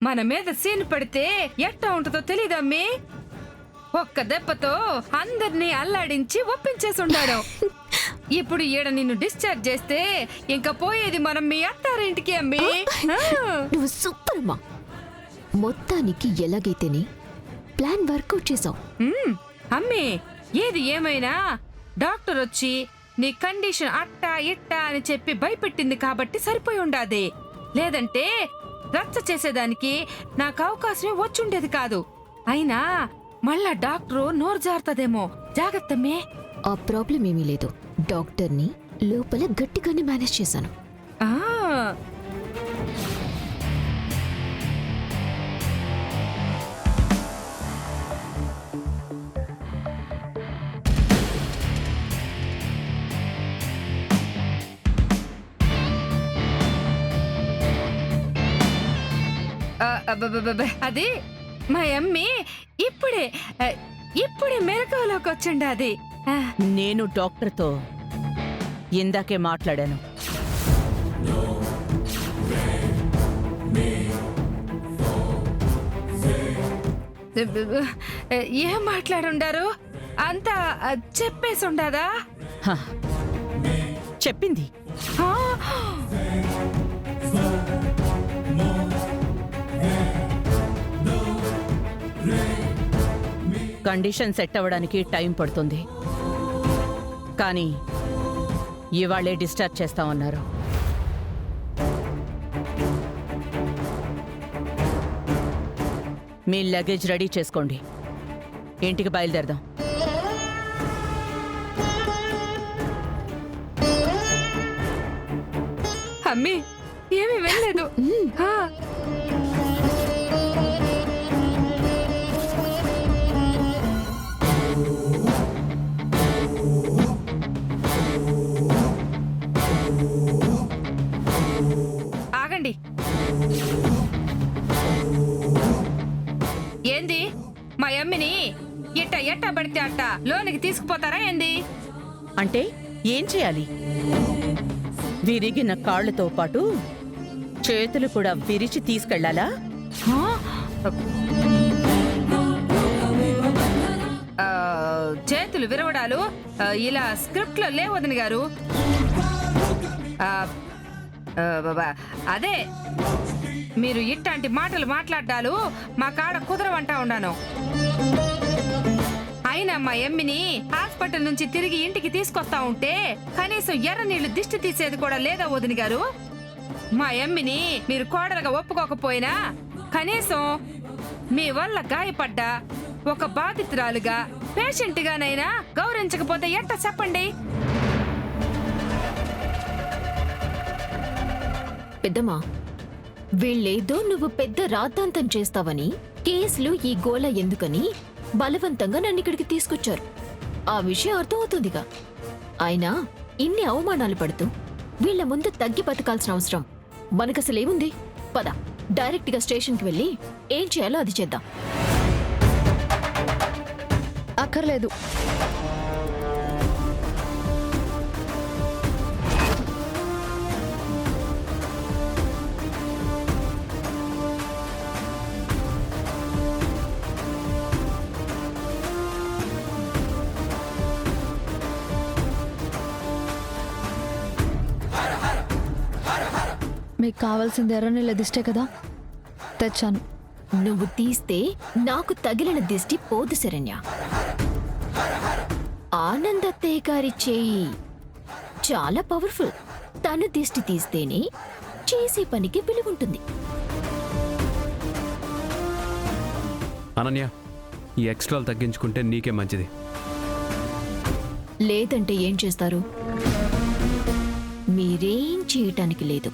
మన మీద సీన్ పడితే ఎట్టా ఉంటుందో తెలీదమ్మి. ఒక్క దెబ్బతో అందరినీ అల్లాడించి ఒప్పించేసుండాడు. ఇప్పుడు ఈడ నిన్ను డిశ్చార్జ్ చేస్తే ఇంకా పోయేది మనం మీ అత్తారింటికి అమ్మి. నువ్వు సూపర్ అమ్మా. మొత్తానికి ఎలాగైతేనే ప్లాన్ వర్కౌట్ చేసావు. అమ్మి, ఏది ఏమైనా డాక్టర్ వచ్చి నీ కండిషన్ అట్టా ఇట్టా అని చెప్పి భయపెట్టింది కాబట్టి సరిపోయి ఉండాది. లేదంటే రచ్చ చేసేదానికి నాకు అవకాశమే వచ్చుండేది కాదు. అయినా మళ్ళా డాక్టరు నోరు జారుతుందేమో, జాగ్రత్తమ్మే. ఆ ప్రాబ్లం ఏమీ లేదు. డాక్టర్ని లోపల గట్టిగానే మేనేజ్ చేశాను. అది మా అమ్మి ఇప్పుడే మెలకువలోకి వచ్చిండాది. నేను డాక్టర్తో ఇందాకే మాట్లాడాను. ఏం మాట్లాడుండారు? అంతా చెప్పేసి ఉండాదా? చెప్పింది. కండిషన్ సెట్ అవ్వడానికి టైం పడుతుంది, కానీ ఇవాళే డిశ్చార్జ్ చేస్తామన్నారు. మీ లగేజ్ రెడీ చేసుకోండి, ఇంటికి బయలుదేరదాం. అమ్మి, ఏమీ వెళ్ళలేదు. ఆగండి. ఏంది మా అమ్మిని ఎట్టా పడితే అట్ట లోనికి తీసుకుపోతారా ఏంది? అంటే ఏం చేయాలి? విరిగిన కాళ్లతో పాటు చేతులు కూడా విరిచి తీసుకెళ్లాలా? చేతులు విరవడాలు ఇలా స్క్రిప్ట్ లో లేవదని గారు. అదే మీరు ఇట్లాంటి మాటలు మాట్లాడ్డాలు మా కాడ కుదరవంటా ఉన్నాను. అయినా మా ఎమ్మిని హాస్పిటల్ నుంచి తిరిగి ఇంటికి తీసుకొస్తా ఉంటే కనీసం ఎర్ర నీళ్లు దిష్టి తీసేది కూడా లేదా వదిన గారు? మా ఎమ్మిని మీరు కోడలుగా ఒప్పుకోకపోయినా కనీసం మీ వల్ల గాయపడ్డా ఒక బాధితురాలుగా పేషెంట్ గానైనా గౌరవించకపోతే ఎట్ట చెప్పండి? పెద్దమ్మా, వీళ్ళేదో నువ్వు పెద్ద రాద్ధాంతం చేస్తావని, కేసులు ఈ గోల ఎందుకని బలవంతంగా నన్ను ఇక్కడికి తీసుకొచ్చారు. ఆ విషయం అర్థమవుతుందిగా. అయినా ఇన్ని అవమానాలు పడుతూ వీళ్ల ముందు తగ్గి బతకాల్సిన అవసరం మనకసలేముంది? పద, డైరెక్ట్ గా స్టేషన్కి వెళ్ళి ఏం చేయాలో అది చేద్దాం. అక్కర్లేదు. మీకు కావాల్సింది ఎర్రనీళ్ళ దిష్టే కదా, తెచ్చాను. నువ్వు తీస్తే నాకు తగిలిన దిష్టి పోదు శరణ్య. ఆనందత్తయ్య గారి చేయి చాలా పవర్ఫుల్. తను దిష్టి తీస్తేనే చేసే పనికి విలువుంటుంది. అనన్య, ఈ ఎక్స్ట్రాలు తగ్గించుకుంటే నీకే మంచిది. లేదంటే ఏం చేస్తారు? మీరేం చేయటానికి లేదు,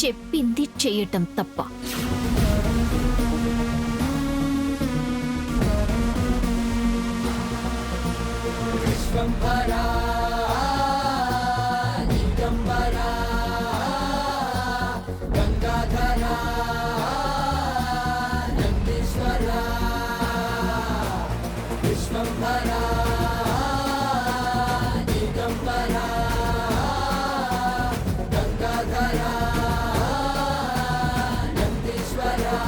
చెప్పింది చేయటం తప్ప. Gangagara, Nandishwara.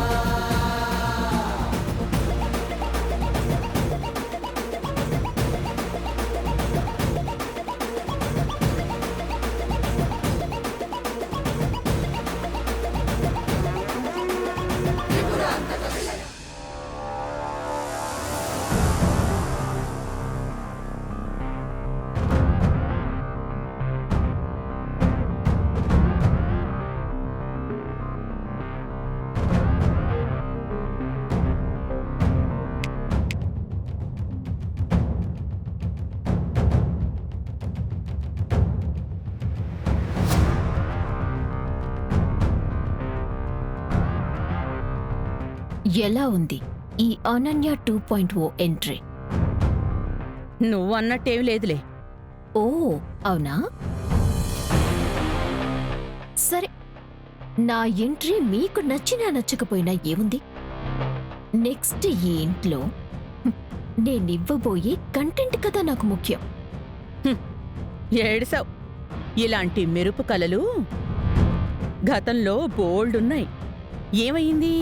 ఎలా ఉంది ఈ అనన్య 2.0 ఎంట్రీ? నువ్వు అన్నట్టేమి లేదులే. ఓ అవునా? సరే, నా ఎంట్రీ మీకు నచ్చినా నచ్చకపోయినా ఏముంది? నెక్స్ట్ ఈ ఇంట్లో నేనివ్వబోయే కంటెంట్ కదా నాకు ముఖ్యం. ఏడిసావ్. ఇలాంటి మెరుపు కలలు గతంలో బోల్డున్నాయి. ఏమయ్యింది?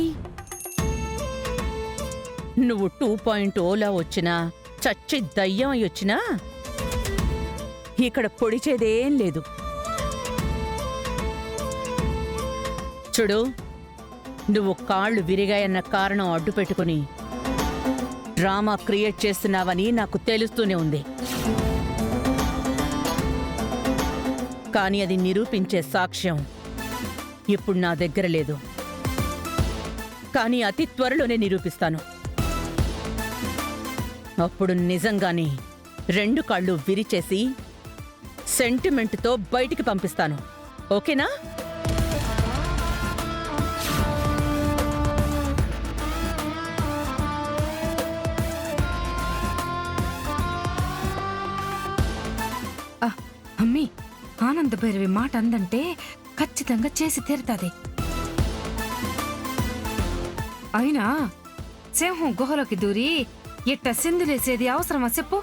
నువ్వు 2.0లా వచ్చినా, చచ్చి దయ్యం అయి వచ్చినా ఇక్కడ పొడిచేదేం లేదు. చూడు, నువ్వు కాళ్ళు విరిగాయన్న కారణం అడ్డు పెట్టుకుని డ్రామా క్రియేట్ చేస్తున్నావని నాకు తెలుస్తూనే ఉంది. కానీ అది నిరూపించే సాక్ష్యం ఇప్పుడు నా దగ్గర లేదు. కానీ అతి త్వరలోనే నిరూపిస్తాను. అప్పుడు నిజంగానే 2 కాళ్ళు విరిచేసి సెంటిమెంట్తో బయటికి పంపిస్తాను. ఓకేనా? అమ్మీ, ఆనంద భైరవి మాట అందంటే ఖచ్చితంగా చేసి తీరుతాది. అయినా సింహం గుహలోకి దూరి ఇట్ట సింధులేసేది అవసరమా చెప్పు?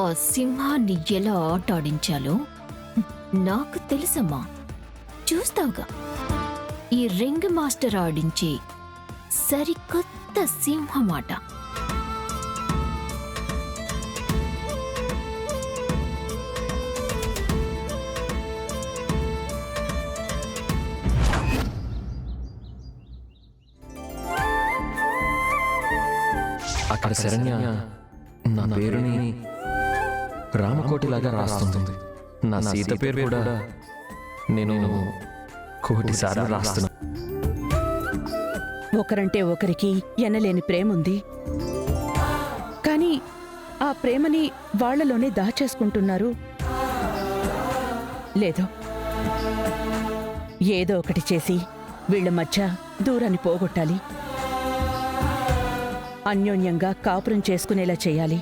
ఆ సింహాన్ని ఎలా ఆటాడించాలో నాకు తెలుసమ్మా. చూస్తావుగా, ఈ రింగ్ మాస్టర్ ఆడించే సరికొత్త సింహమాట. అక్కడ శరణ్య నా పేరుని రామకోటిలాగా రాస్తుంది. నా సీత పేరు కూడా నేను 1,000 సార్లు రాస్తున్నా. ఒకరంటే ఒకరికి ఎనలేని ప్రేముంది. కానీ ఆ ప్రేమని వాళ్లలోనే దాచేసుకుంటున్నారు. లేదో ఏదో ఒకటి చేసి వీళ్ల మధ్య దూరాన్ని పోగొట్టాలి. అన్యోన్యంగా కాపురం చేసుకునేలా చేయాలి.